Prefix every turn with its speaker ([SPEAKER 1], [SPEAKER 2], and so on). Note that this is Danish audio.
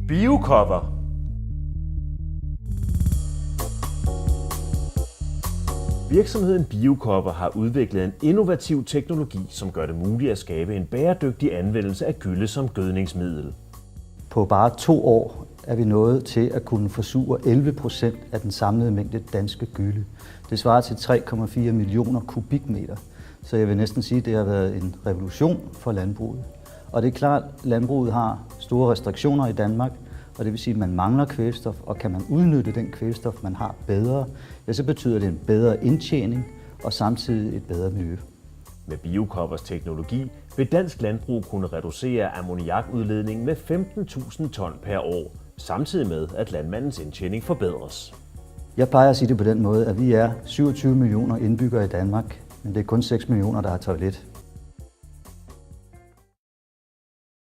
[SPEAKER 1] Biokopper. Virksomheden Biokopper har udviklet en innovativ teknologi, som gør det muligt at skabe en bæredygtig anvendelse af gylle som gødningsmiddel.
[SPEAKER 2] På bare 2 år er vi nået til at kunne forsure 11% af den samlede mængde danske gylle. Det svarer til 3,4 millioner kubikmeter. Så jeg vil næsten sige, at det har været en revolution for landbruget. Og det er klart, at landbruget har store restriktioner i Danmark, og det vil sige, at man mangler kvælstof, og kan man udnytte den kvælstof, man har bedre, ja, så betyder det en bedre indtjening og samtidig et bedre miljø.
[SPEAKER 1] Med Biokoppers teknologi vil dansk landbrug kunne reducere ammoniakudledningen med 15.000 ton per år, samtidig med, at landmandens indtjening forbedres.
[SPEAKER 2] Jeg plejer at sige det på den måde, at vi er 27 millioner indbyggere i Danmark, men det er kun 6 millioner, der har toilet.